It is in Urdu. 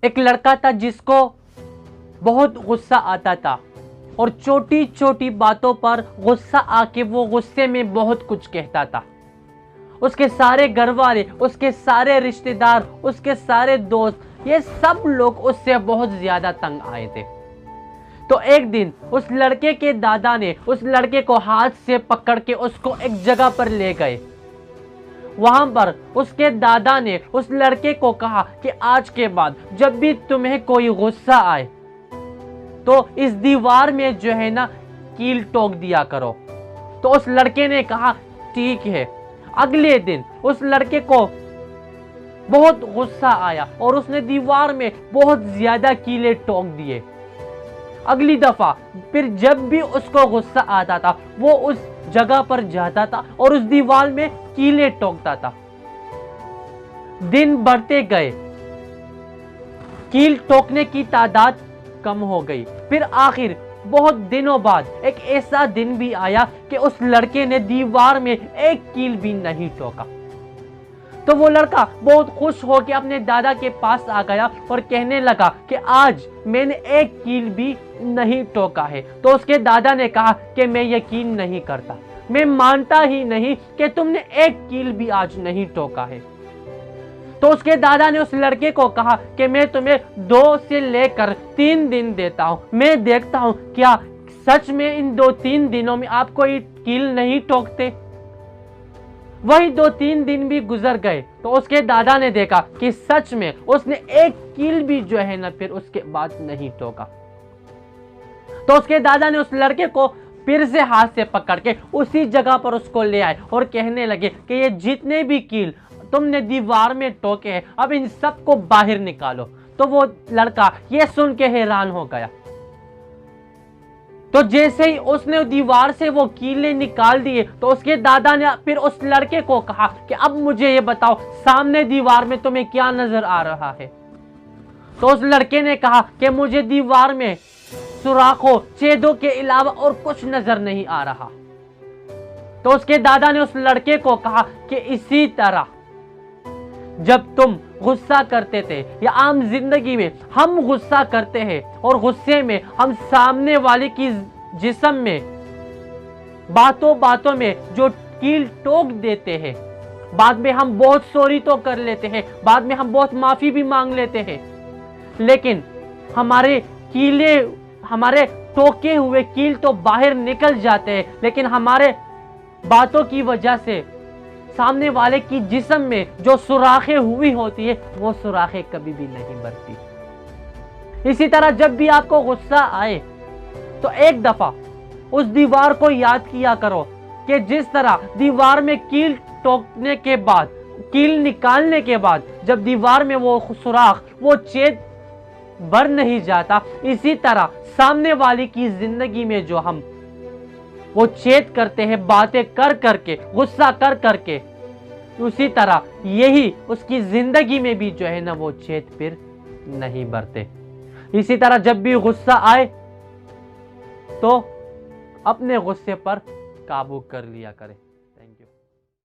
ایک لڑکا تھا جس کو بہت غصہ آتا تھا اور چھوٹی چھوٹی باتوں پر غصہ آ کے وہ غصے میں بہت کچھ کہتا تھا۔ اس کے سارے گھر والے، اس کے سارے رشتہ دار، اس کے سارے دوست، یہ سب لوگ اس سے بہت زیادہ تنگ آئے تھے۔ تو ایک دن اس لڑکے کے دادا نے اس لڑکے کو ہاتھ سے پکڑ کے اس کو ایک جگہ پر لے گئے۔ وہاں پر اس کے دادا نے اس لڑکے کو کہا کہ آج کے بعد جب بھی تمہیں کوئی غصہ آئے تو اس دیوار میں جو ہے نا کیل ٹوک دیا کرو۔ تو اس لڑکے نے کہا ٹھیک ہے۔ اگلے دن اس لڑکے کو بہت غصہ آیا اور اس نے دیوار میں بہت زیادہ کیلیں ٹوک دیے۔ اگلی دفعہ پھر جب بھی اس کو غصہ آتا تھا وہ اس جگہ پر جاتا تھا اور اس دیوار میں کیلیں ٹوکتا تھا۔ دن بڑھتے گئے، کیل ٹوکنے کی تعداد کم ہو گئی۔ پھر آخر بہت دنوں بعد ایک ایسا دن بھی آیا کہ اس لڑکے نے دیوار میں ایک کیل بھی نہیں ٹوکا۔ تو وہ لڑکا بہت خوش ہو کے اپنے دادا کے پاس آ گیا اور کہنے لگا کہ آج میں نے ایک کیل بھی نہیں ٹوکا ہے۔ تو اس کے دادا نے کہا کہ میں یقین نہیں کرتا، میں مانتا ہی نہیں کہ تم نے ایک کیل بھی آج نہیں ٹوکا ہے۔ تو اس کے دادا نے اس لڑکے کو کہا کہ میں تمہیں 2 سے لے کر 3 دن دیتا ہوں، میں دیکھتا ہوں کیا سچ میں ان 2-3 دنوں میں آپ کوئی کیل نہیں ٹوکتے۔ وہی 2-3 دن بھی گزر گئے تو اس کے دادا نے دیکھا کہ سچ میں اس نے ایک کیل بھی جو ہے نا پھر اس کے بعد نہیں ٹوکا۔ تو اس کے دادا نے اس لڑکے کو پھر سے ہاتھ سے پکڑ کے اسی جگہ پر اس کو لے آئے اور کہنے لگے کہ یہ جتنے بھی کیل تم نے دیوار میں ٹوکے ہیں اب ان سب کو باہر نکالو۔ تو وہ لڑکا یہ سن کے حیران ہو گیا۔ تو جیسے ہی اس نے دیوار سے وہ کیلیں نکال دیے تو اس کے دادا نے پھر اس لڑکے کو کہا کہ اب مجھے یہ بتاؤ سامنے دیوار میں تمہیں کیا نظر آ رہا ہے۔ تو اس لڑکے نے کہا کہ مجھے دیوار میں سوراخوں، چھیدوں کے علاوہ اور کچھ نظر نہیں آ رہا۔ تو اس کے دادا نے اس لڑکے کو کہا کہ اسی طرح جب تم غصہ کرتے تھے یا عام زندگی میں ہم غصہ کرتے ہیں اور غصے میں ہم سامنے والے کی جسم میں باتوں باتوں میں جو کیل ٹوک دیتے ہیں، بعد میں ہم بہت سوری تو کر لیتے ہیں، بعد میں ہم بہت معافی بھی مانگ لیتے ہیں، لیکن ہمارے ٹوکے ہوئے کیل تو باہر نکل جاتے ہیں، لیکن ہمارے باتوں کی وجہ سے سامنے والے کی جسم میں جو سوراخیں ہوئی ہوتی ہے وہ سوراخیں کبھی بھی نہیں بھرتی۔ اسی طرح جب بھی آپ کو غصہ آئے تو ایک دفعہ اس دیوار کو یاد کیا کرو کہ جس طرح دیوار میں کیل ٹوکنے کے بعد، کیل نکالنے کے بعد جب دیوار میں وہ سوراخ، وہ چھید بھر نہیں جاتا، اسی طرح سامنے والی کی زندگی میں جو ہم وہ چھید کرتے ہیں باتیں کر کر کے، غصہ کر کر کے، اسی طرح یہی اس کی زندگی میں بھی جو ہے نا وہ چھید پھر نہیں بھرتے۔ اسی طرح جب بھی غصہ آئے تو اپنے غصے پر قابو کر لیا کرے۔